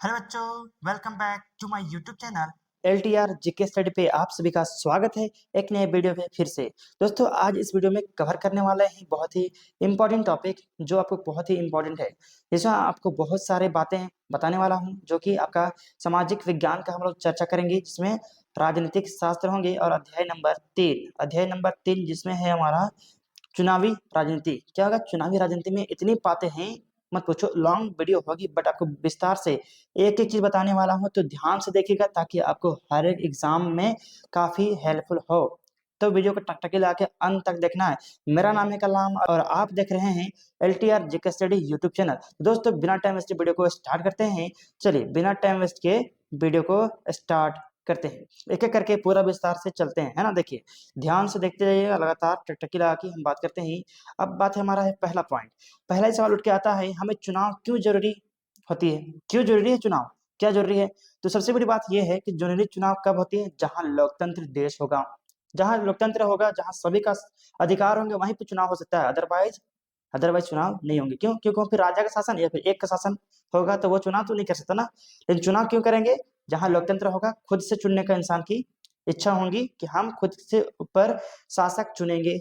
Hello बच्चों, welcome back to my YouTube channel. LTR GK study पे आप सभी का स्वागत है एक नए वीडियो में फिर से। दोस्तों आज इस वीडियो में कवर करने वाले हैं बहुत ही इम्पोर्टेंट टॉपिक जो आपको बहुत ही इम्पोर्टेंट है। जिसमें आपको बहुत सारे बातें बताने वाला हूं जो कि आपका सामाजिक विज्ञान का हम लोग चर्चा करेंगे, जिसमें राजनीतिक शास्त्र होंगे और अध्याय नंबर 3 जिसमें है हमारा चुनावी राजनीति। क्या होगा चुनावी राजनीति में इतनी बातें हैं मत पूछो, लॉन्ग वीडियो होगी बट आपको विस्तार से एक एक चीज बताने वाला हूं, तो ध्यान से देखिएगा ताकि आपको हर एक एग्जाम में काफी हेल्पफुल हो। तो वीडियो को टक टक लाके अंत तक देखना है। मेरा नाम है कलाम और आप देख रहे हैं LTR GK study YouTube channel. दोस्तों बिना टाइम वेस्ट वीडियो को स्टार्ट करते हैं। चलिए बिना टाइम वेस्ट के वीडियो को स्टार्ट करते हैं, एक एक करके पूरा विस्तार से चलते हैं, है ना। देखिए ध्यान से देखते जाइएगा, लगातार टकटकी लगा के हम बात करते हैं। अब बात है हमारा है पहला पॉइंट। पहला ही सवाल उठ के आता है, हमें चुनाव क्यों जरूरी होती है, क्यों जरूरी है चुनाव, क्या जरूरी है। तो सबसे बड़ी बात यह है कि जरूरी चुनाव कब होती है, जहां लोकतंत्र देश होगा, जहां लोकतंत्र होगा, जहां सभी का अधिकार होंगे, वहीं पे चुनाव हो सकता है। अदरवाइज अदरवाइज चुनाव नहीं होंगे। क्यों? क्योंकि फिर राजा का शासन या फिर एक का शासन होगा तो वो चुनाव तो नहीं कर सकता ना। लेकिन चुनाव क्यों करेंगे, जहां लोकतंत्र होगा, खुद से चुनने का इंसान की इच्छा होगी कि हम खुद से ऊपर शासक चुनेंगे,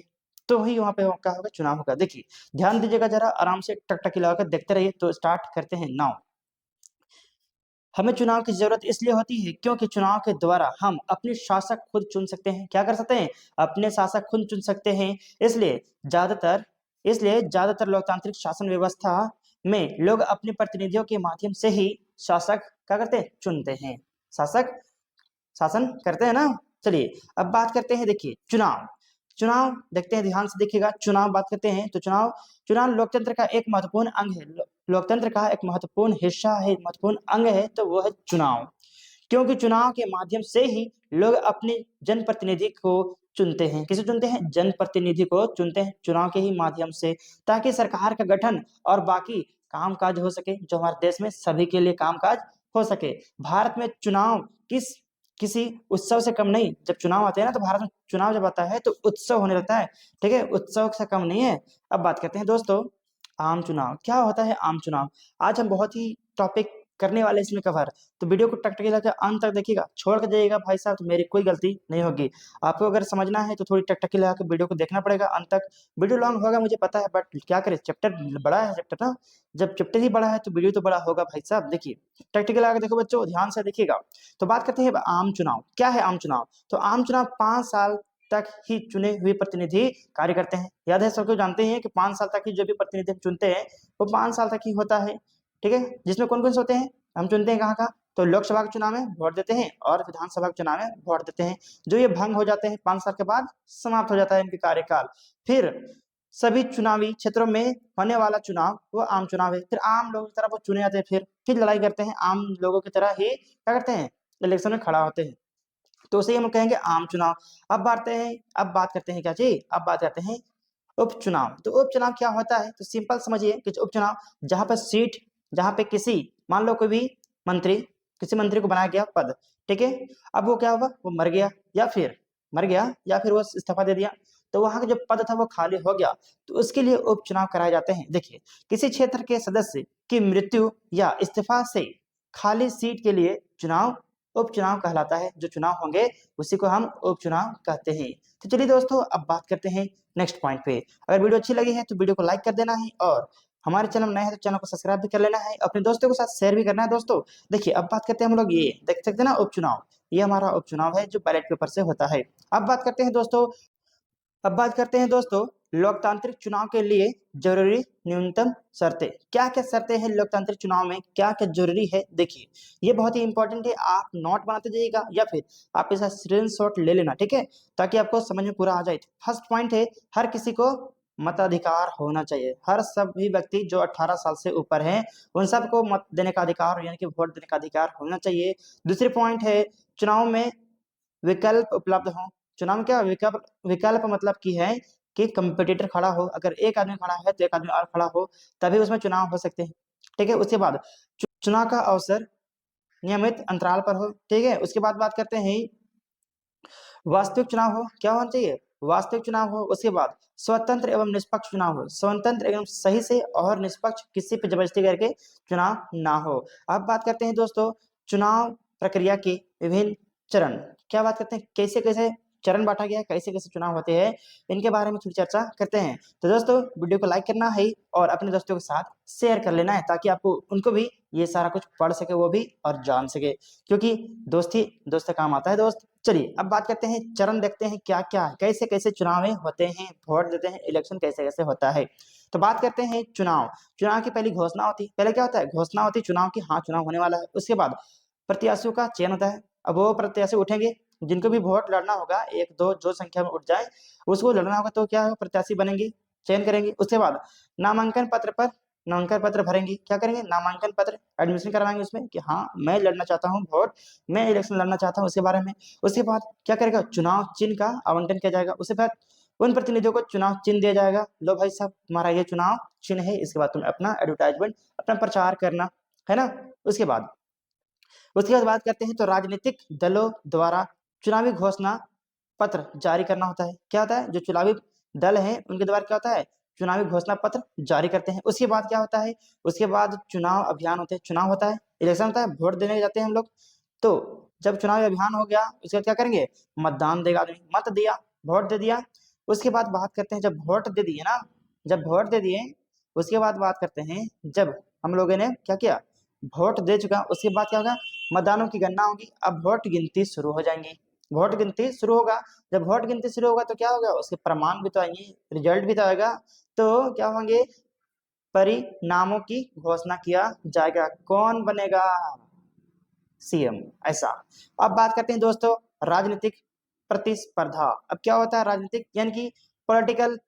तो ही वहां पे क्या होगा, चुनाव होगा। देखिए ध्यान दीजिएगा, जरा आराम से टकटकी लगाकर देखते रहिए। तो स्टार्ट करते हैं नाउ। हमें चुनाव की जरूरत इसलिए होती है क्योंकि चुनाव के द्वारा हम अपने शासक खुद चुन सकते हैं। क्या कर सकते हैं, अपने शासक खुद चुन सकते हैं। इसलिए ज्यादातर इसलिए ज्यादातर लोकतांत्रिक शासन व्यवस्था में लोग अपने प्रतिनिधियों के माध्यम से ही शासक क्या करते हैं, चुनते हैं। शासक शासन करते हैं ना। चलिए अब बात करते हैं, देखिए चुनाव। चुनाव देखते हैं, ध्यान से देखिएगा। चुनाव बात करते हैं तो चुनाव चुनाव लोकतंत्र का एक महत्वपूर्ण अंग है। लोकतंत्र का एक महत्वपूर्ण हिस्सा है, महत्वपूर्ण अंग है, तो वो है चुनाव। क्योंकि चुनाव के माध्यम से ही लोग अपने जनप्रतिनिधि को चुनते हैं। किसे चुनते हैं, जनप्रतिनिधि को चुनते हैं चुनाव के ही माध्यम से, ताकि सरकार का गठन और बाकी कामकाज हो सके, जो हमारे देश में सभी के लिए कामकाज हो सके। भारत में चुनाव किसी उत्सव से कम नहीं। जब चुनाव आते हैं ना, तो भारत में चुनाव जब आता है तो उत्सव होने लगता है। ठीक है, उत्सव से कम नहीं है। अब बात करते हैं दोस्तों आम चुनाव। क्या होता है आम चुनाव, आज हम बहुत ही टॉपिक करने वाले इसमें कवर। तो वीडियो को टक टक लगा अंत तक देखिएगा, छोड़ कर जाइएगा भाई साहब तो मेरी कोई गलती नहीं होगी। आपको अगर समझना है तो थोड़ी टकटकी लगा के वीडियो को देखना पड़ेगा अंत तक। वीडियो लॉन्ग होगा मुझे पता है, बट क्या करें, चैप्टर बड़ा है चैप्टर ना। जब चैप्टर ही बड़ा है तो वीडियो तो बड़ा होगा भाई साहब। देखिए टकटकी लगा के देखो बच्चों, ध्यान से देखिएगा। तो बात करते हैं आम चुनाव। क्या है आम चुनाव, तो आम चुनाव 5 साल तक ही चुने हुए प्रतिनिधि कार्य करते हैं। याद है, सबको जानते हैं कि 5 साल तक ही जो भी प्रतिनिधि हम चुनते हैं वो 5 साल तक ही होता है। ठीक है, जिसमें कौन कौन से होते हैं, हम चुनते हैं कहाँ का, तो लोकसभा के चुनाव में वोट देते हैं और विधानसभा के चुनाव में वोट देते हैं। जो ये भंग हो जाते हैं 5 साल के बाद, समाप्त हो जाता है इनके कार्यकाल। फिर सभी चुनावी क्षेत्रों में होने वाला चुनाव वो आम चुनाव है। फिर आम लोगों की तरह वो चुने जाते हैं, फिर लड़ाई करते हैं, आम लोगों की तरह ही क्या करते हैं, इलेक्शन में खड़ा होते हैं। तो उसे हम कहेंगे आम चुनाव। अब बात करते हैं क्या जी, अब बात करते हैं उपचुनाव। तो उपचुनाव क्या होता है, तो सिंपल समझिए कि उपचुनाव जहां पर सीट, जहां पे किसी, मान लो कोई भी मंत्री, किसी मंत्री को बनाया गया पद। ठीक है, अब वो क्या हुआ, वो मर गया या फिर वो इस्तीफा दे दिया, तो वहां का जो पद था वो खाली हो गया, तो उसके लिए उपचुनाव कराए जाते हैं। देखिए किसी क्षेत्र के सदस्य की मृत्यु या इस्तीफा से खाली सीट के लिए चुनाव उपचुनाव कहलाता है। जो चुनाव होंगे उसी को हम उपचुनाव कहते हैं। तो चलिए दोस्तों अब बात करते हैं नेक्स्ट पॉइंट पे। अगर वीडियो अच्छी लगी है तो वीडियो को लाइक कर देना है, और हमारे चैनल में नए हैं तो चैनल को सब्सक्राइब भी कर लेना है, अपने दोस्तों के साथ शेयर भी करना है दोस्तों। देखिए अब बात करते हैं हम लोग, ये देख सकते हैं ना उपचुनाव, ये हमारा उपचुनाव है जो बैलेट पेपर से होता है। अब बात करते हैं दोस्तों लोकतांत्रिक चुनाव के लिए जरूरी न्यूनतम शर्तें। क्या क्या शर्तें हैं लोकतांत्रिक चुनाव में, क्या क्या जरूरी है। देखिए ये बहुत ही इंपॉर्टेंट है, आप नोट बनाते जाइएगा या फिर आप इसका स्क्रीनशॉट ले लेना। ठीक है, ताकि आपको समझ में पूरा आ जाए। फर्स्ट पॉइंट है, हर किसी को मताधिकार होना चाहिए। हर सभी व्यक्ति जो 18 साल से ऊपर हैं उन सबको मत देने का अधिकार, यानी कि वोट देने का अधिकार होना चाहिए। दूसरी पॉइंट है, चुनाव में विकल्प उपलब्ध हो। चुनाव में क्या विकल्प, विकल्प मतलब की है कि कंपटीटर खड़ा हो, अगर एक आदमी खड़ा है तो एक आदमी और खड़ा हो, तभी उसमें चुनाव हो सकते हैं। ठीक है, उसके बाद चुनाव का अवसर नियमित अंतराल पर हो। ठीक है, उसके बाद बात करते हैं वास्तविक चुनाव हो। क्या होना चाहिए, वास्तविक चुनाव हो, उसके बाद स्वतंत्र एवं निष्पक्ष चुनाव हो, स्वतंत्र एवं सही से और निष्पक्ष, किसी पे जबरदस्ती करके चुनाव ना हो। अब बात करते हैं दोस्तों चुनाव प्रक्रिया के विभिन्न चरण। क्या बात करते हैं कैसे कैसे चरण बांटा गया है, कैसे कैसे चुनाव होते हैं, इनके बारे में थोड़ी चर्चा करते हैं। तो दोस्तों वीडियो को लाइक करना है और अपने दोस्तों के साथ शेयर कर लेना है, ताकि आपको उनको भी ये सारा कुछ पढ़ सके वो भी और जान सके, क्योंकि दोस्ती दोस्त का काम आता है दोस्त। चलिए अब बात करते हैं चरण, देखते हैं क्या क्या है, कैसे कैसे चुनाव होते हैं, वोट देते हैं, इलेक्शन कैसे कैसे होता है। तो बात करते हैं चुनाव। चुनाव की पहली घोषणा होती है, पहले क्या होता है घोषणा होती है चुनाव की, हाँ चुनाव होने वाला है। उसके बाद प्रत्याशियों का चयन होता है। अब वो प्रत्याशी उठेंगे, जिनको भी वोट लड़ना होगा, एक दो जो संख्या में उठ जाए उसको लड़ना होगा, तो क्या है प्रत्याशी बनेंगे, चयन करेंगे। उसके बाद नामांकन पत्र भरेंगे, क्या करेंगे नामांकन पत्र एडमिशन करवाएंगे उसमें कि हाँ मैं लड़ना चाहता हूँ वोट, मैं इलेक्शन लड़ना चाहता हूँ उसके बारे में। उसके बाद क्या करेगा चुनाव चिन्ह का आवंटन किया जाएगा। उसके बाद उन प्रतिनिधियों को चुनाव चिन्ह दिया जाएगा, लो भाई साहब तुम्हारा ये चुनाव चिन्ह है, इसके बाद तुम्हें अपना एडवर्टाइजमेंट अपना प्रचार करना है ना। उसके बाद बात करते हैं तो राजनीतिक दलों द्वारा चुनावी घोषणा पत्र जारी करना होता है। क्या होता है जो चुनावी दल हैं उनके द्वारा क्या होता है चुनावी घोषणा पत्र जारी करते हैं। उसके बाद क्या होता है, उसके बाद चुनाव अभियान होते हैं, चुनाव होता है, इलेक्शन होता है, वोट देने जाते हैं हम लोग। तो जब चुनावी अभियान हो गया उसके बाद क्या करेंगे मतदान देगा आदमी, मत दिया वोट दे दिया। उसके बाद बात करते हैं जब वोट दे दिए ना, जब वोट दे दिए उसके बाद बात करते हैं जब हम लोगों ने क्या किया वोट दे चुका, उसके बाद क्या होगा मतदानों की गणना होगी। अब वोट गिनती शुरू हो जाएंगी, वोट गिनती शुरू होगा। जब वोट गिनती शुरू होगा तो क्या होगा उसके प्रमाण भी तो आएंगे, रिजल्ट भी तो आएगा। तो क्या होंगे परिणामों की घोषणा किया जाएगा, कौन बनेगा सीएम, ऐसा। अब बात करते हैं दोस्तों राजनीतिक प्रतिस्पर्धा। अब क्या होता है राजनीतिक यानी कि पॉलिटिकल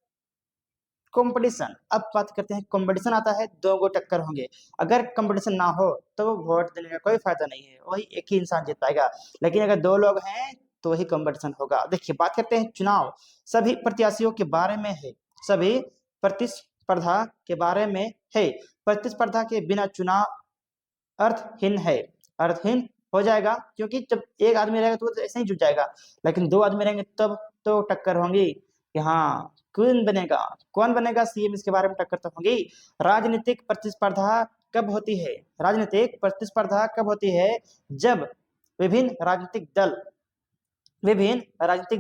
कंपटीशन। अब बात करते हैं कंपटीशन आता है, दो गो टक्कर होंगे, अगर कंपटीशन ना हो तो वोट देने का कोई फायदा नहीं है, वही एक ही इंसान जीत पाएगा। लेकिन अगर दो लोग हैं तो वही कंपटीशन होगा। देखिए बात करते हैं चुनाव सभी प्रत्याशियों के बारे में है, सभी प्रतिस्पर्धा के बारे में है। प्रतिस्पर्धा के बिना चुनाव अर्थहीन है, अर्थहीन हो जाएगा, क्योंकि जब एक आदमी रहेगा तो वो तो ऐसे ही जुट जाएगा, लेकिन दो आदमी रहेंगे तब तो टक्कर होंगी कि हाँ कौन बनेगा सीएम, इसके बारे में टक्कर तो होगी। राजनीतिक प्रतिस्पर्धा कब होती है, राजनीतिक प्रतिस्पर्धा कब होती है जब विभिन्न राजनीतिक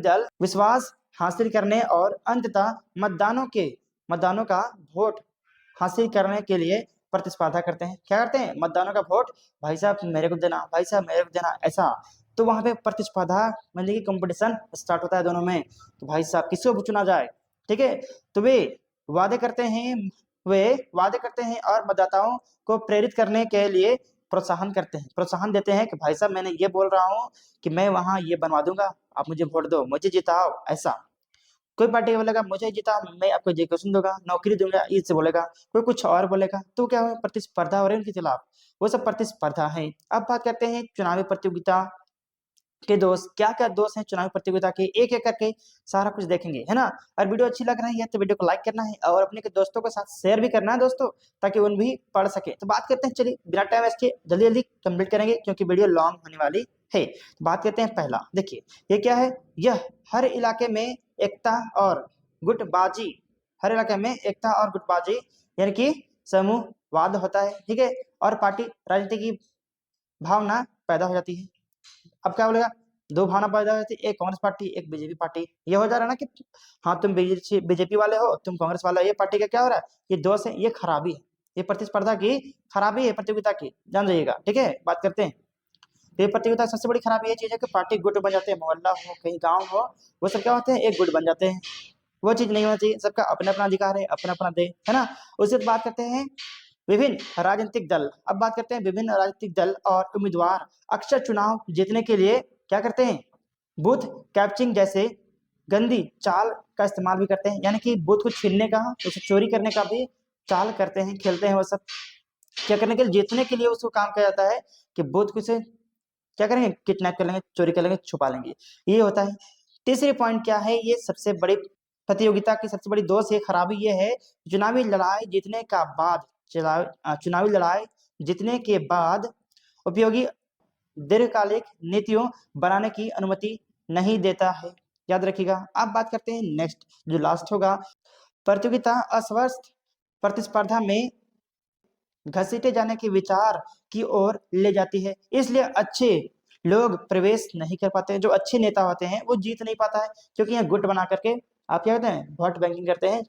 दल विश्वास हासिल करने और अंततः मतदानों का वोट हासिल करने के लिए प्रतिस्पर्धा करते हैं। क्या करते हैं मतदानों का वोट, भाई साहब मेरे को देना, भाई साहब मेरे को देना, ऐसा। तो वहां पे प्रतिस्पर्धा मतलब कि कंपटीशन स्टार्ट होता है दोनों में, तो भाई साहब किसको चुना जाए, ठीक है। तो वादे करते हैं वे वादे करते हैं और मतदाताओं को प्रेरित करने के लिए प्रोत्साहन देते हैं कि भाई साहब मैंने ये बोल रहा हूँ कि मैं वहां ये बनवा दूंगा, आप मुझे वोट दो, मुझे जिताओ, ऐसा। कोई पार्टी बोलेगा मुझे जीता मैं आपको एजुकेशन दूंगा, नौकरी दूंगा, इससे बोलेगा। कोई कुछ और बोलेगा, तो क्या हो प्रतिस्पर्धा हो रही है उनके खिलाफ, वो सब प्रतिस्पर्धा है। अब बात करते हैं चुनावी प्रतियोगिता के दोष, क्या क्या दोष हैं चुनावी प्रतियोगिता के, एक एक करके सारा कुछ देखेंगे, है ना। और वीडियो अच्छी लग रही है तो वीडियो को लाइक करना है और अपने के दोस्तों के साथ शेयर भी करना है दोस्तों, ताकि उन भी पढ़ सके। तो बात करते हैं, चलिए बिना टाइम वेस्ट किए जल्दी जल्दी कंप्लीट करेंगे क्योंकि वीडियो लॉन्ग होने वाली है। तो बात करते हैं पहला, देखिए ये क्या है, यह हर इलाके में एकता और गुटबाजी, हर इलाके में एकता और गुटबाजी यानी कि समूहवाद होता है, ठीक है। और पार्टी राजनीति की भावना पैदा हो जाती है। अब क्या बोलेगा दो भावना पैदा हो जाती है, एक कांग्रेस पार्टी एक बीजेपी पार्टी, ये हो जा रहा है ना कि हाँ तुम बीजेपी वाले हो, तुम कांग्रेस वाले हो, ये पार्टी का क्या हो रहा है, ये दोष है, ये खराबी है, ये प्रतिस्पर्धा की खराबी है, प्रतियोगिता की, जान जाइएगा, ठीक है। बात करते हैं तो ये प्रतियोगिता सबसे बड़ी खराबी ये चीज है कि पार्टी गुट बन जाते हैं, मोहल्ला हो कहीं गाँव हो, वो सब क्या होते हैं एक गुट बन जाते हैं। वो चीज नहीं होना चाहिए, सबका अपना अपना अधिकार है, अपना अपना दे, है ना। उसके बाद बात करते हैं विभिन्न राजनीतिक दल। अब बात करते हैं विभिन्न राजनीतिक दल और उम्मीदवार अक्सर चुनाव जीतने के लिए क्या करते हैं बूथ कैप्चिंग जैसे गंदी चाल का इस्तेमाल भी करते हैं, यानी कि बूथ को छीनने का, उसे चोरी करने का भी चाल करते हैं, खेलते हैं वो सब। क्या करने के लिए जीतने के लिए उसको काम किया जाता है कि बूथ को से क्या करेंगे किडनैप कर लेंगे, चोरी कर लेंगे, छुपा लेंगे, ये होता है। तीसरी पॉइंट क्या है, ये सबसे बड़ी प्रतियोगिता की सबसे बड़ी दोष ये खराबी ये है, चुनावी लड़ाई जीतने का बाद चुनावी लड़ाई जीतने के बाद उपयोगी दीर्घकालिक नीतियों बनाने की अनुमति नहीं देता है। याद रखिएगा। अब बात करते हैं नेक्स्ट, जो लास्ट होगा, प्रतियोगिता अस्वस्थ प्रतिस्पर्धा में घसीटे जाने के विचार की ओर ले जाती है, इसलिए अच्छे लोग प्रवेश नहीं कर पाते हैं। जो अच्छे नेता होते हैं वो जीत नहीं पाता है, क्योंकि यहाँ गुट बना करके आप क्या करते हैं, वोट बैंकिंग करते हैं,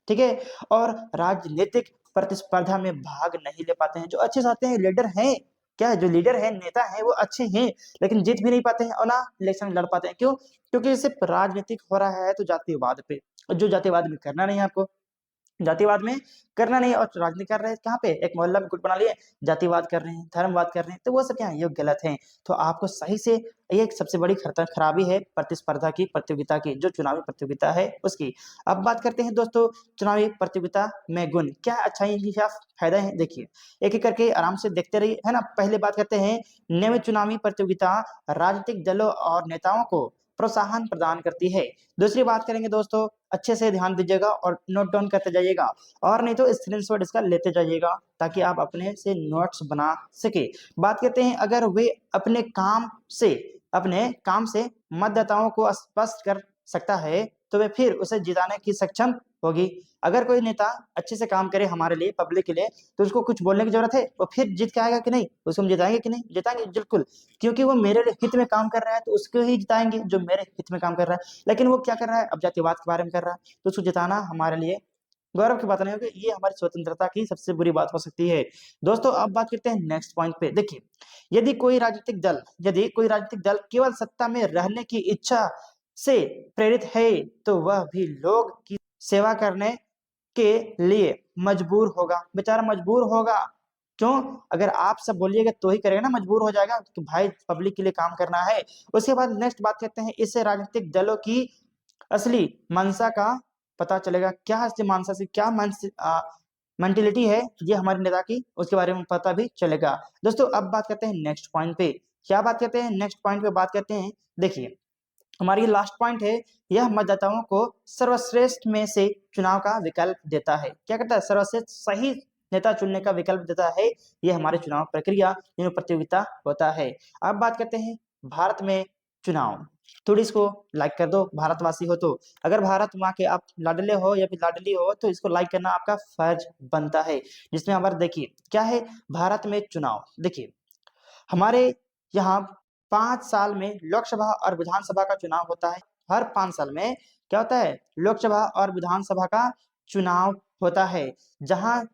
ठीक है, और राजनीतिक प्रतिस्पर्धा में भाग नहीं ले पाते हैं। जो अच्छे चाहते हैं, लीडर हैं, क्या है, जो लीडर है, नेता है, वो अच्छे हैं, लेकिन जीत भी नहीं पाते हैं और ना इलेक्शन लड़ पाते हैं। क्यों? क्योंकि सिर्फ राजनीतिक हो रहा है तो जातिवाद पे, जो जातिवाद में करना नहीं है आपको, जातिवाद में करना नहीं है, और राजनीति कर रहे हैं कहाँ पे, एक मोहल्ला में गुट बना लिए, जातिवाद कर रहे हैं, धर्मवाद कर रहे हैं, तो वो सब क्या है, ये गलत है। तो आपको सही से, ये एक सबसे बड़ी खराबी है प्रतिस्पर्धा की, प्रतियोगिता की, जो चुनावी प्रतियोगिता है उसकी। अब बात करते हैं दोस्तों चुनावी प्रतियोगिता में गुण, क्या अच्छाई क्या फायदा है, देखिए एक एक करके आराम से देखते रहिए, है ना। पहले बात करते हैं, नियमित चुनावी प्रतियोगिता राजनीतिक दलों और नेताओं को प्रोत्साहन प्रदान करती है। दूसरी बात करेंगे दोस्तों, अच्छे से ध्यान दीजिएगा और नोट डाउन करते जाइएगा, और नहीं तो स्क्रीनशॉट इसका लेते जाइएगा, ताकि आप अपने से नोट्स बना सके। बात करते हैं, अगर वे अपने काम से मतदाताओं को स्पष्ट कर सकता है, तो वे फिर उसे जिताने की सक्षम होगी। अगर कोई नेता अच्छे से काम करे हमारे लिए, पब्लिक के लिए, तो उसको कुछ बोलने की जरूरत है, वो फिर जीत के आएगा कि नहीं, उसको हम जिताएंगे कि नहीं, जिताएंगे बिल्कुल, क्योंकि वो मेरे हित में काम कर रहा है, तो उसको ही जिताएंगे जो मेरे हित में काम कर रहा है। लेकिन वो क्या कर रहा है, अब जातिवाद के बारे में कर रहा है, तो उसको जिताना हमारे लिए गौरव की बात नहीं होगी, ये हमारी स्वतंत्रता की सबसे बुरी बात हो सकती है। दोस्तों अब बात करते हैं नेक्स्ट पॉइंट पे, देखिए यदि कोई राजनीतिक दल केवल सत्ता में रहने की इच्छा से प्रेरित है, तो वह भी लोग की सेवा करने के लिए मजबूर होगा, बेचारा मजबूर होगा। क्यों? अगर आप सब बोलिएगा तो ही करेगा ना, मजबूर हो जाएगा कि भाई पब्लिक के लिए काम करना है। उसके बाद नेक्स्ट बात करते हैं, इससे राजनीतिक दलों की असली मंशा का पता चलेगा, क्या असली मंशा से क्या मेंटेलिटी है ये हमारे नेता की, उसके बारे में पता भी चलेगा। दोस्तों अब बात करते हैं नेक्स्ट पॉइंट पे, क्या बात करते हैं, नेक्स्ट पॉइंट पे बात करते हैं, देखिए हमारी लास्ट पॉइंट है, यह मतदाताओं को सर्वश्रेष्ठ में से चुनाव का विकल्प देता है। क्या करता है, सर्वश्रेष्ठ सही नेता चुनने का विकल्प देता है, यह हमारे चुनाव प्रक्रिया प्रतियोगिता होता है। अब बात करते हैं भारत में चुनाव, थोड़ी इसको लाइक कर दो, भारतवासी हो तो, अगर भारत माँ के आप लाडले हो या फिर लाडली हो, तो इसको लाइक करना आपका फर्ज बनता है। जिसमें हमारे देखिए क्या है, भारत में चुनाव, देखिए हमारे यहाँ 5 साल में लोकसभा और विधानसभा का चुनाव होता है। हर 5 साल में क्या होता है, लोकसभा और विधानसभा का चुनाव होता है, जहां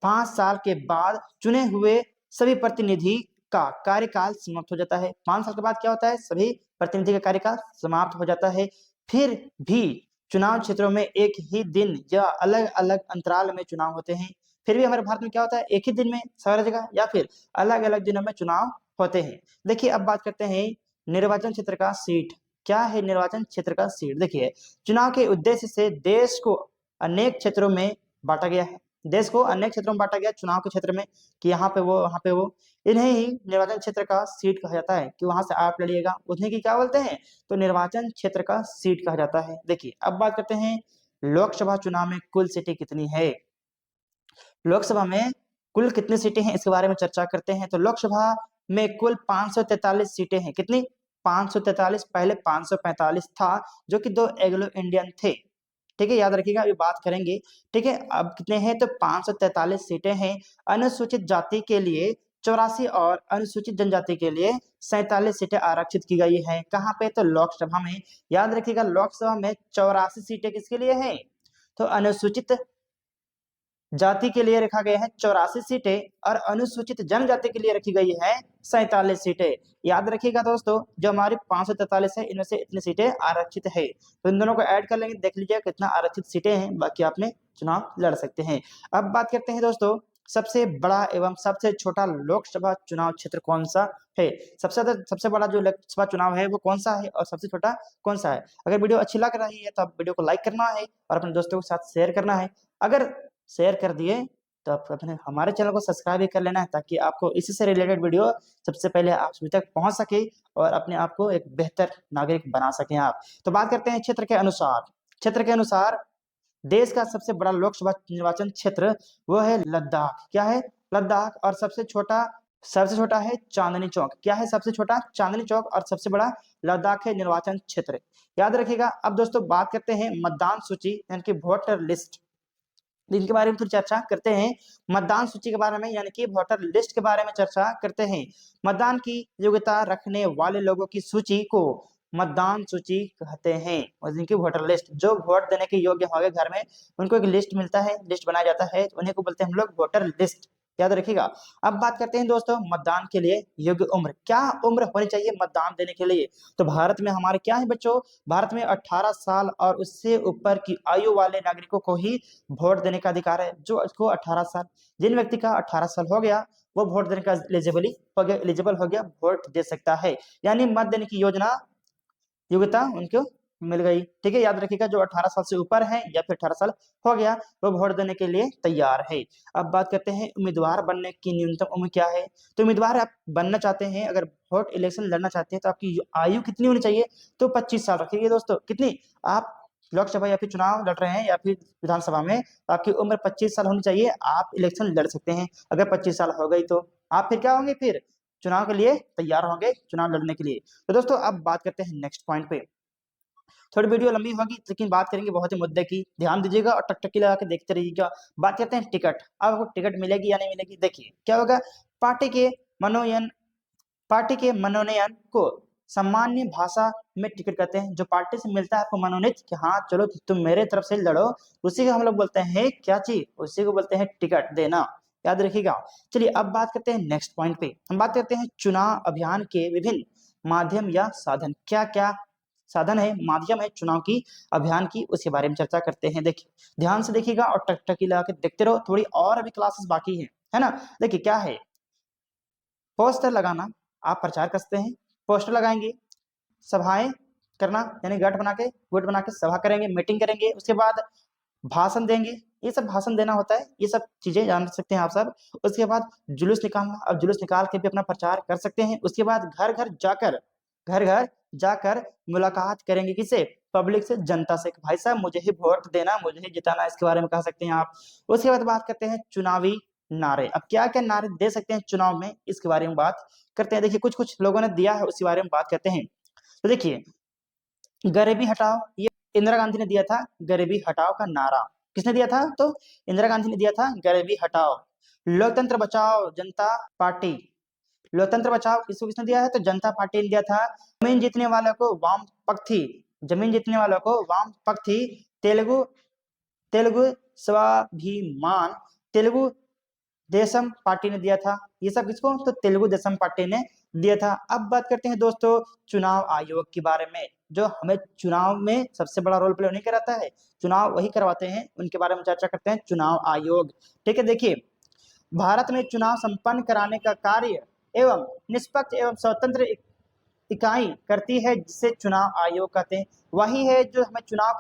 5 साल के बाद चुने हुए सभी प्रतिनिधि का कार्यकाल समाप्त हो जाता है। 5 साल के बाद क्या होता है, सभी प्रतिनिधि का कार्यकाल समाप्त हो जाता है। फिर भी चुनाव क्षेत्रों में एक ही दिन या अलग-अलग अंतराल में चुनाव होते हैं। फिर भी हमारे भारत में क्या होता है, एक ही दिन में सारी जगह या फिर अलग-अलग दिनों में चुनाव होते हैं। देखिए अब बात करते हैं निर्वाचन क्षेत्र का सीट। क्या है निर्वाचन क्षेत्र का सीट? देखिए चुनाव के उद्देश्य से देश को अनेक क्षेत्रों में बांटा गया है। देश को अनेक क्षेत्रों में बांटा गया चुनाव के क्षेत्र में, कि यहाँ पे वो, वहाँ पे वो। इन्हें ही निर्वाचन क्षेत्र का सीट कहा जाता है, कि वहां से आप लड़िएगा, उन्हें की क्या बोलते हैं, तो निर्वाचन क्षेत्र का सीट कहा जाता है। देखिए अब बात करते हैं लोकसभा चुनाव में कुल सीटें कितनी है। लोकसभा में कुल कितनी सीटें हैं, इसके बारे में चर्चा करते हैं। तो लोकसभा में कुल 543 सीटें हैं। कितनी? 543, पहले 545 था, जो कि 2 एंग्लो इंडियन थे। ठीक है, याद रखिएगा, अभी बात करेंगे। ठीक है, अब कितने हैं, तो 543 सीटें हैं। अनुसूचित जाति के लिए 84 और अनुसूचित जनजाति के लिए 47 सीटें आरक्षित की गई हैं। कहाँ पे? तो लोकसभा में। याद रखिएगा, लोकसभा में 84 सीटें किसके लिए हैं, तो अनुसूचित जाति के लिए रखा गया है 84 सीटें, और अनुसूचित जनजाति के लिए रखी गई है 47 सीटें। याद रखिएगा दोस्तों, जो हमारी 543 है, इनमें से इतनी सीटें आरक्षित है, तो इन दोनों को ऐड कर लेंगे, देख लीजिए कितना आरक्षित सीटें हैं, बाकी आपने चुनाव लड़ सकते हैं। अब बात करते हैं दोस्तों, सबसे बड़ा एवं सबसे छोटा लोकसभा चुनाव क्षेत्र कौन सा है। सबसे बड़ा जो लोकसभा चुनाव है वो कौन सा है, और सबसे छोटा कौन सा है। अगर वीडियो अच्छी लग रही है तो आप वीडियो को लाइक करना है और अपने दोस्तों के साथ शेयर करना है। अगर शेयर कर दिए तो आप अपने हमारे चैनल को सब्सक्राइब भी कर लेना है, ताकि आपको इसी से रिलेटेड वीडियो सबसे पहले आप सभी तक पहुंच सके और अपने आप को एक बेहतर नागरिक बना सकें आप। तो बात करते हैं क्षेत्र के अनुसार देश का सबसे बड़ा लोकसभा निर्वाचन क्षेत्र वो है लद्दाख। क्या है? लद्दाख। और सबसे छोटा सबसे छोटा है चांदनी चौक। क्या है सबसे छोटा? चांदनी चौक। और सबसे बड़ा लद्दाख है निर्वाचन क्षेत्र। याद रखिएगा। अब दोस्तों बात करते हैं मतदान सूची यानी कि वोटर लिस्ट, इनके बारे में थोड़ी चर्चा करते हैं। मतदान सूची के बारे में यानी कि वोटर लिस्ट के बारे में चर्चा करते हैं। मतदान की योग्यता रखने वाले लोगों की सूची को मतदान सूची कहते हैं। और जिनकी वोटर लिस्ट, जो वोट देने के योग्य होंगे घर में, उनको एक लिस्ट मिलता है, लिस्ट बनाया जाता है, उन्हीं को बोलते हैं हम लोग वोटर लिस्ट। याद रखिएगा। अब बात करते हैं दोस्तों मतदान के लिए योग्य उम्र। क्या उम्र होनी चाहिए मतदान देने के लिए? तो भारत में हमारे क्या है बच्चों? भारत में 18 साल और उससे ऊपर की आयु वाले नागरिकों को ही वोट देने का अधिकार है। जो इसको 18 साल, जिन व्यक्ति का 18 साल हो गया वो वोट देने का एलिजिबल हो गया, वोट दे सकता है। यानी मत देने की योग्यता उनको मिल गई। ठीक है, याद रखिएगा। जो 18 साल से ऊपर है या फिर 18 साल हो गया वो वोट देने के लिए तैयार है। अब बात करते हैं उम्मीदवार बनने की न्यूनतम उम्र क्या है। तो उम्मीदवार आप बनना चाहते हैं, अगर वोट इलेक्शन लड़ना चाहते हैं, तो आपकी आयु कितनी होनी चाहिए? तो 25 साल रखिए दोस्तों। कितनी? आप लोकसभा या फिर चुनाव लड़ रहे हैं या फिर विधानसभा में, आपकी उम्र 25 साल होनी चाहिए, आप इलेक्शन लड़ सकते हैं। अगर 25 साल हो गई तो आप फिर क्या होंगे? फिर चुनाव के लिए तैयार होंगे, चुनाव लड़ने के लिए। तो दोस्तों अब बात करते हैं नेक्स्ट पॉइंट पे। थोड़ी वीडियो लंबी होगी लेकिन बात करेंगे बहुत ही मुद्दे की, ध्यान दीजिएगा और टकटकी लगा के देखते रहिएगा। बात करते हैं टिकट। अब आपको टिकट मिलेगी या नहीं मिलेगी? देखिए क्या होगा। पार्टी के मनोनयन पार्टी के मनोनयन को सामान्य भाषा में टिकट कहते हैं। जो पार्टी से मिलता है आपको मनोनीत कि हाँ चलो तुम मेरे तरफ से लड़ो, उसी को हम लोग बोलते हैं क्या चीज? उसी को बोलते हैं टिकट देना। याद रखिएगा। चलिए अब बात करते हैं नेक्स्ट पॉइंट पे। हम बात करते हैं चुनाव अभियान के विभिन्न माध्यम या साधन। क्या क्या साधन है, माध्यम है चुनाव की अभियान की, उसके बारे में चर्चा करते हैं। देखिए ध्यान से देखिएगा और टकटकी लगा के देखते रहो, थोड़ी और अभी क्लासेस बाकी है ना। देखिए क्या है, पोस्टर लगाना, आप प्रचार कर सकते हैं, पोस्टर लगाएंगे, सभाएं करना यानी गुट बना के सभा करेंगे, मीटिंग करेंगे, उसके बाद भाषण देंगे। ये सब भाषण देना होता है, ये सब चीजें जान सकते हैं आप सब। उसके बाद जुलूस निकालना, अब जुलूस निकाल के भी अपना प्रचार कर सकते हैं। उसके बाद घर घर जाकर मुलाकात करेंगे, किससे? पब्लिक से, जनता से। भाई साहब मुझे ही वोट देना, मुझे ही जिताना, इसके बारे में कह सकते हैं आप। उसके बाद बात करते हैं चुनावी नारे। अब क्या क्या नारे दे सकते हैं चुनाव में, इसके बारे में बात करते हैं। देखिए कुछ कुछ लोगों ने दिया है, उसी बारे में बात करते हैं। तो देखिए गरीबी हटाओ, ये इंदिरा गांधी ने दिया था, गरीबी हटाओ का नारा। किसने दिया था? तो इंदिरा गांधी ने दिया था, गरीबी हटाओ। लोकतंत्र बचाओ जनता पार्टी, लोकतंत्र बचाओ किसको किसने दिया है? तो जनता पार्टी ने दिया था। जमीन जीतने वालों को वाम पक्षी, जमीन जीतने वालों को वाम पक्षी। तेलुगु तेलुगु स्वाभिमान, तेलुगु देशम पार्टी ने दिया था। ये सब किसको? तो तेलुगु देशम पार्टी ने दिया था। अब बात करते हैं दोस्तों चुनाव आयोग के बारे में, जो हमें चुनाव में सबसे बड़ा रोल प्ले नहीं कराता है, चुनाव वही करवाते हैं, उनके बारे में चर्चा करते हैं। चुनाव आयोग, ठीक है। देखिए भारत में चुनाव संपन्न कराने का कार्य एवं निष्पक्ष एवं स्वतंत्र इकाई करती है, जिसे चुनाव आयोग कहते हैं। वही है जो हमें चुनाव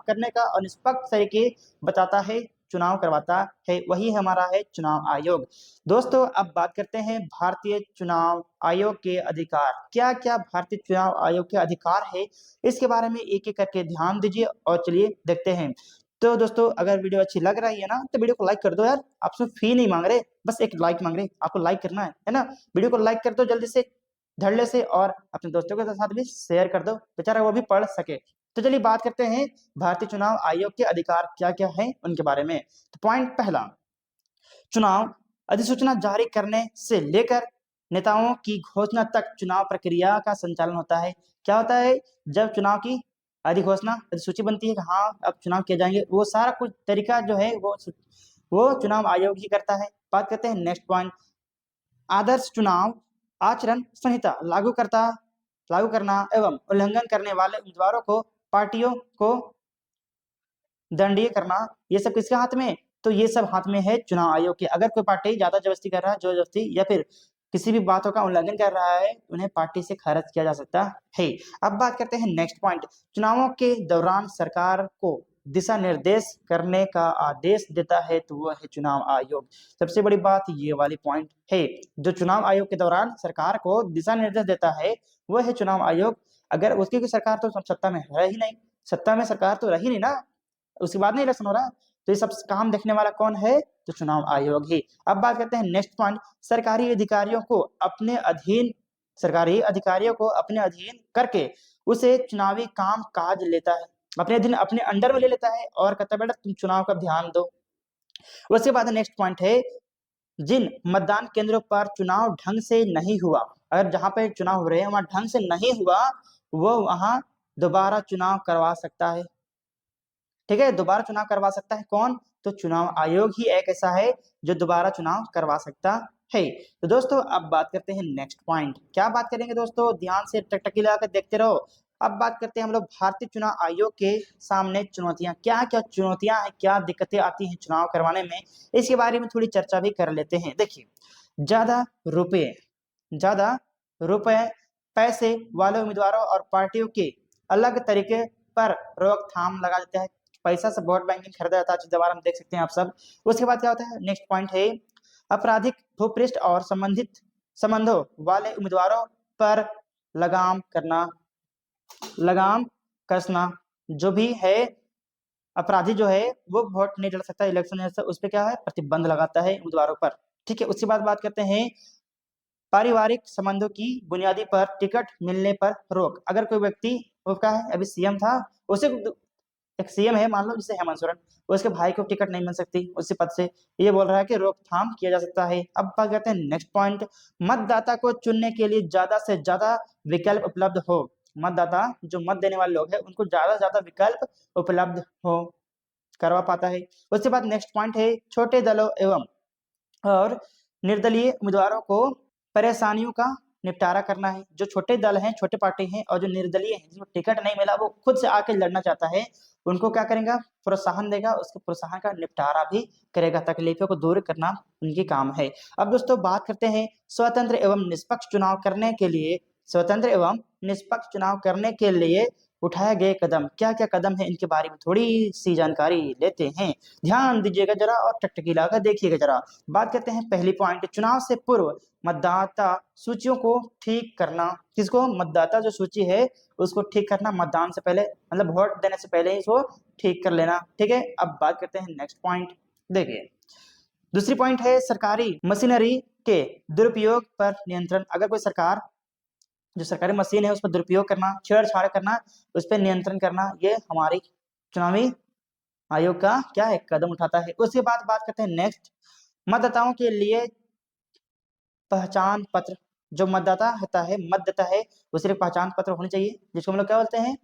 करने का और निष्पक्ष तरीके बताता है, चुनाव करवाता है, वही हमारा है चुनाव आयोग। दोस्तों अब बात करते हैं भारतीय चुनाव आयोग के अधिकार। क्या क्या भारतीय चुनाव आयोग के अधिकार है, इसके बारे में एक एक करके ध्यान दीजिए और चलिए देखते हैं। तो दोस्तों अगर वीडियो अच्छी लग रही है ना, तो वीडियो को लाइक कर दो यार। आपसे फी नहीं मांग रहे, बस एक लाइक मांग रहे, आपको लाइक करना है ना। वीडियो को लाइक कर दो जल्दी से, धड़ल्ले से, और अपने दोस्तों के साथ भी शेयर कर दो, बेचारा वो भी पढ़ सके। तो चलिए बात करते हैं भारतीय चुनाव आयोग के अधिकार क्या क्या है उनके बारे में। तो पॉइंट पहला, चुनाव अधिसूचना जारी करने से लेकर नेताओं की घोषणा तक चुनाव प्रक्रिया का संचालन होता है। क्या होता है? जब चुनाव की अधिघोषणा अधिसूची बनती है कि हाँ अब चुनाव किए जाएंगे, वो सारा कुछ तरीका जो है वो चुनाव आयोग ही करता है। बात करते हैं नेक्स्ट पॉइंट, आदर्श चुनाव आचरण संहिता लागू करना एवं उल्लंघन करने वाले उम्मीदवारों को, पार्टियों को दंडनीय करना, ये सब किसके हाथ में? तो ये सब हाथ में है चुनाव आयोग के। अगर कोई पार्टी ज्यादा जबरदस्ती कर रहा है, जोर जबरदस्ती या फिर किसी भी बातों का उल्लंघन कर रहा है, उन्हें पार्टी से खारिज किया जा सकता है। अब बात करते हैं नेक्स्ट पॉइंट, चुनावों के दौरान सरकार को दिशा निर्देश करने का आदेश देता है, तो वह है चुनाव आयोग। सबसे बड़ी बात ये वाली पॉइंट है, जो चुनाव आयोग के दौरान सरकार को दिशा निर्देश देता है वह है चुनाव आयोग। अगर उसकी सरकार तो सत्ता में है ही नहीं, सत्ता में सरकार तो रही नहीं ना, उसके बाद नहीं इलेक्शन हो रहा, तो ये सब काम देखने वाला कौन है? तो चुनाव आयोग ही। अब बात करते हैं नेक्स्ट पॉइंट, सरकारी अधिकारियों को अपने अधीन करके उसे चुनावी काम काज लेता है, अपने अधीन अपने अंडर में ले लेता है और कहता है बेटा तुम चुनाव का ध्यान दो। उसके बाद नेक्स्ट पॉइंट है, जिन मतदान केंद्रों पर चुनाव ढंग से नहीं हुआ, अगर जहां पे चुनाव हो रहे हैं वहां ढंग से नहीं हुआ, वो वहां दोबारा चुनाव करवा सकता है। ठीक है, दोबारा चुनाव करवा सकता है कौन? तो चुनाव आयोग ही एक ऐसा है जो दोबारा चुनाव करवा सकता है। तो दोस्तों अब बात करते हैं नेक्स्ट पॉइंट, क्या बात करेंगे दोस्तों, ध्यान से टकटकी लगाकर देखते रहो। अब बात करते हैं हम लोग भारतीय चुनाव आयोग के सामने चुनौतियां, क्या क्या चुनौतियां हैं, क्या दिक्कतें आती हैं चुनाव करवाने में, इसके बारे में थोड़ी चर्चा भी कर लेते हैं। देखिए, ज्यादा रुपए ज्यादा रुपए पैसे वाले उम्मीदवारों और पार्टियों के अलग तरीके पर रोकथाम लगा देता है, पैसा से वोट बैंकिंग खरीदा जाता है, दोबारा हम देख सकते हैं आप सब। उसके बाद क्या होता है, नेक्स्ट पॉइंट है, आपराधिक भूपृष्ठ और संबंधित संबंधों वाले उम्मीदवारों पर लगाम कसना, जो भी है अपराधी जो है वो वोट नहीं लड़ सकता, इलेक्शन है उस पर क्या है, प्रतिबंध लगाता है उम्मीदवारों पर। ठीक है, उसके बाद बात करते हैं पारिवारिक संबंधों की बुनियादी पर टिकट मिलने पर रोक, अगर कोई व्यक्ति वो क्या है अभी सीएम था, उसे एक सीएम है मान लो जैसे हेमंत सोरेन, उसके भाई को टिकट नहीं मिल सकती उसी पद से, ये बोल रहा है कि रोकथाम किया जा सकता है। अब बात करते हैं नेक्स्ट पॉइंट, मतदाता को चुनने के लिए ज्यादा से ज्यादा विकल्प उपलब्ध हो, मतदाता जो मत देने वाले लोग हैं उनको ज्यादा से ज्यादा विकल्प उपलब्ध हो करवा पाता है। उसके बाद नेक्स्ट पॉइंट है, छोटे दलों एवं और निर्दलीय उम्मीदवारों को परेशानियों का निपटारा करना है, जो छोटे दल हैं, छोटे पार्टी हैं और जो निर्दलीय हैं जिनको टिकट नहीं मिला वो खुद से आके लड़ना चाहता है, उनको क्या करेगा, प्रोत्साहन देगा, उसके प्रोत्साहन का निपटारा भी करेगा, तकलीफों को दूर करना उनकी काम है। अब दोस्तों बात करते हैं स्वतंत्र एवं निष्पक्ष चुनाव करने के लिए उठाए गए कदम, क्या क्या कदम है इनके बारे में थोड़ी सी जानकारी लेते हैं, ध्यान दीजिएगा जरा और टकटकी लगाकर देखिएगा जरा। बात करते हैं पहली पॉइंट, चुनाव से पूर्व मतदाता सूचियों को ठीक करना, किसको, मतदाता जो सूची है उसको ठीक करना, मतदान से पहले मतलब वोट देने से पहले ही इसको ठीक कर लेना। ठीक है, अब बात करते हैं नेक्स्ट पॉइंट, देखिए दूसरी पॉइंट है सरकारी मशीनरी के दुरुपयोग पर नियंत्रण, अगर कोई जो सरकारी मशीन है उस पर दुरुपयोग करना, छेड़छाड़ करना, उस पर नियंत्रण करना, ये हमारी चुनावी आयोग का क्या है, कदम उठाता है। उसके बाद बात करते हैं नेक्स्ट, मतदाताओं के लिए पहचान पत्र, जो मतदाता होता है मत देता है उसे पहचान पत्र होनी चाहिए, जिसको हम लोग क्या बोलते हैं,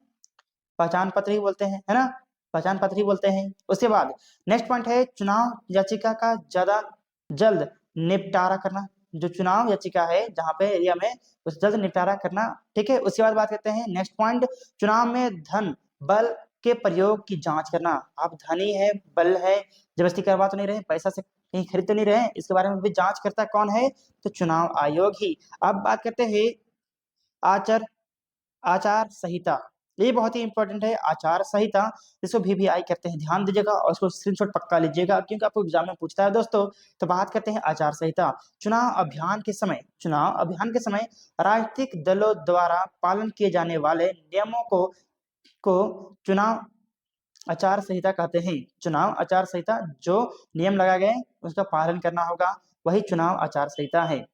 पहचान पत्र ही बोलते हैं, है ना, पहचान पत्र ही बोलते हैं। उसके बाद नेक्स्ट पॉइंट है, चुनाव याचिका का ज्यादा जल्द निपटारा करना, जो चुनाव याचिका है जहाँ पे एरिया में उस जल्द निपटारा करना। ठीक है, उसके बाद बात करते हैं नेक्स्ट पॉइंट, चुनाव में धन बल के प्रयोग की जांच करना, आप धनी है, बल है, जबरदस्ती करवा तो नहीं रहे, पैसा से कहीं खरीद तो नहीं रहे, इसके बारे में भी जांच करता कौन है, तो चुनाव आयोग ही। अब बात करते हैं आचार संहिता, ये बहुत ही इंपॉर्टेंट है, आचार संहिता, जिसको VVI कहते हैं, ध्यान दीजिएगा और इसको स्क्रीनशॉट पक्का लीजिएगा क्योंकि आपको एग्जाम में पूछता है दोस्तों। तो बात करते हैं आचार संहिता, चुनाव अभियान के समय राजनीतिक दलों द्वारा पालन किए जाने वाले नियमों को चुनाव आचार संहिता कहते हैं। चुनाव आचार संहिता, जो नियम लगाए गए उसका पालन करना होगा, वही चुनाव आचार संहिता है।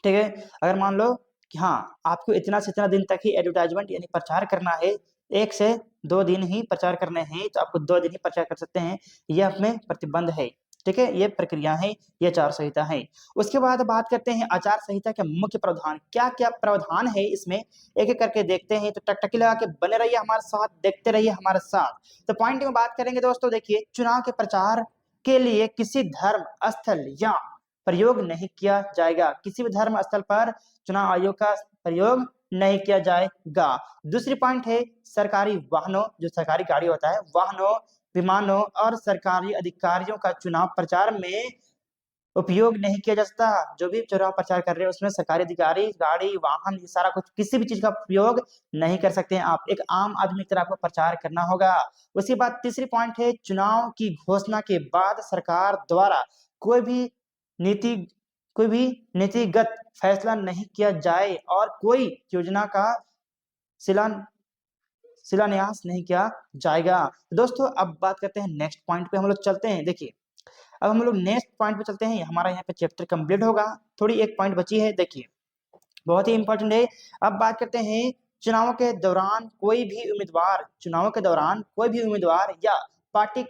ठीक है, अगर मान लो कि हाँ आपको इतना से इतना दिन तक ही एडवर्टाइजमेंट यानी प्रचार करना है, 1 से 2 दिन ही प्रचार करने हैं तो आपको 2 दिन ही प्रचार कर सकते हैं, ये अपने प्रतिबंध है। ठीक है, ये प्रक्रिया है, ये आचार संहिता है। उसके बाद बात करते हैं आचार संहिता के मुख्य प्रावधान, क्या क्या प्रावधान है इसमें, एक एक करके देखते हैं। तो टकटकी लगा के बने रहिए हमारे साथ, देखते रहिए हमारे साथ। तो पॉइंट में बात करेंगे दोस्तों, देखिए चुनाव के प्रचार के लिए किसी धर्म स्थल या प्रयोग नहीं किया जाएगा, किसी भी धर्म स्थल पर चुनाव आयोग का प्रयोग नहीं किया जाएगा। दूसरी पॉइंट है, सरकारी वाहनों, जो सरकारी गाड़ी होता है, वाहनों, विमानों और सरकारी अधिकारियों का चुनाव प्रचार में उपयोग नहीं किया जा सकता, जो भी चुनाव प्रचार कर रहे हैं उसमें सरकारी अधिकारी, गाड़ी, वाहन, ये सारा कुछ किसी भी चीज का उपयोग नहीं कर सकते हैं आप, एक आम आदमी की तरह आपको प्रचार करना होगा। उसके बाद तीसरी पॉइंट है, चुनाव की घोषणा के बाद सरकार द्वारा कोई भी नीति कोई भी नीतिगत फैसला नहीं किया जाए और कोई योजना का शिलान्यास नहीं किया जाएगा। दोस्तों अब बात करते हैं नेक्स्ट पॉइंट पे हम लोग चलते हैं। देखिए अब हम लोग नेक्स्ट पॉइंट पे चलते हैं। हमारा यहाँ पे चैप्टर कंप्लीट होगा, थोड़ी एक पॉइंट बची है, देखिए बहुत ही इंपॉर्टेंट है। अब बात करते हैं चुनावों के दौरान कोई भी उम्मीदवार, चुनावों के दौरान कोई भी उम्मीदवार या पार्टी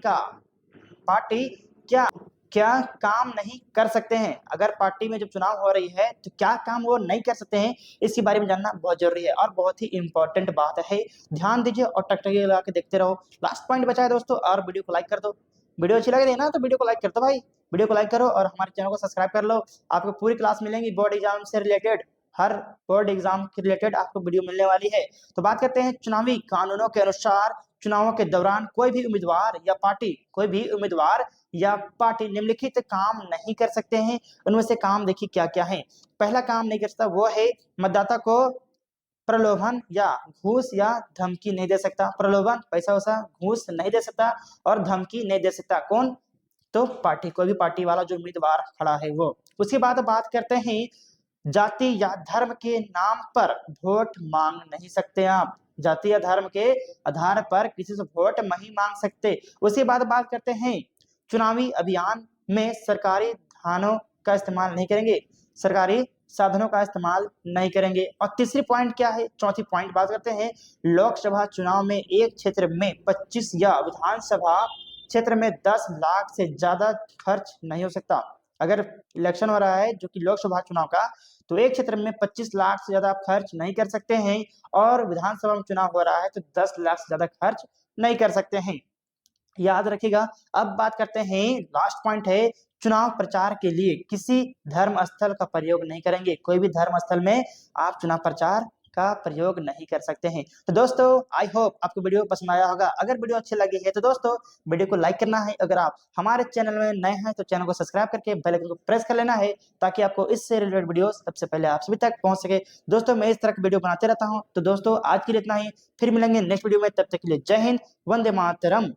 क्या क्या काम नहीं कर सकते हैं। अगर पार्टी में जब चुनाव हो रही है तो क्या काम वो नहीं कर सकते हैं, इसके बारे में जानना बहुत जरूरी है और बहुत ही इंपॉर्टेंट बात है। ध्यान दीजिए और टकटकी लगा के देखते रहो। लास्ट पॉइंट बचा है दोस्तों, और वीडियो को लाइक कर दो। वीडियो अच्छी लग रही है ना तो वीडियो को लाइक कर दो भाई, वीडियो को लाइक करो और हमारे चैनल को सब्सक्राइब कर लो। आपको पूरी क्लास मिलेंगी बोर्ड एग्जाम से रिलेटेड, हर बोर्ड एग्जाम के रिलेटेड आपको वीडियो मिलने वाली है। तो बात करते हैं चुनावी कानूनों के अनुसार चुनावों के दौरान कोई भी उम्मीदवार या पार्टी निम्नलिखित काम नहीं कर सकते हैं। उनमें से काम देखिए क्या क्या है। पहला काम नहीं कर सकता वो है मतदाता को प्रलोभन या घूस या धमकी नहीं दे सकता। प्रलोभन, पैसा वैसा, घूस नहीं दे सकता और धमकी नहीं दे सकता। कौन? तो पार्टी, कोई भी पार्टी वाला जो उम्मीदवार खड़ा है वो। उसके बाद बात करते हैं जाति या धर्म के नाम पर वोट मांग नहीं सकते आप। जाति या धर्म के आधार पर किसी से वोट नहीं मांग सकते। उसके बाद बात करते हैं चुनावी अभियान में सरकारी साधनों का इस्तेमाल नहीं करेंगे, सरकारी साधनों का इस्तेमाल नहीं करेंगे। और तीसरी पॉइंट क्या है, चौथी पॉइंट बात करते हैं लोकसभा चुनाव में एक क्षेत्र में 25 या विधानसभा क्षेत्र में 10 लाख से ज्यादा खर्च नहीं हो सकता। अगर इलेक्शन हो रहा है जो कि लोकसभा चुनाव का, तो एक क्षेत्र में 25 लाख से ज्यादा आप खर्च नहीं कर सकते हैं, और विधानसभा में चुनाव हो रहा है तो 10 लाख से ज्यादा खर्च नहीं कर सकते हैं, याद रखिएगा। अब बात करते हैं, लास्ट पॉइंट है चुनाव प्रचार के लिए किसी धर्म स्थल का प्रयोग नहीं करेंगे। कोई भी धर्म स्थल में आप चुनाव प्रचार का प्रयोग नहीं कर सकते हैं। तो दोस्तों आई होप आपको वीडियो पसंद आया होगा। अगर वीडियो अच्छी लगी है तो दोस्तों वीडियो को लाइक करना है। अगर आप हमारे चैनल में नए हैं तो चैनल को सब्सक्राइब करके बेल आइकन को प्रेस कर लेना है, ताकि आपको इससे रिलेटेड वीडियो सबसे पहले आप सभी तक पहुंच सके। दोस्तों मैं इस तरह की वीडियो बनाते रहता हूं। तो दोस्तों आज के लिए इतना ही, फिर मिलेंगे नेक्स्ट वीडियो में। तब तक के लिए जय हिंद, वंदे मातरम।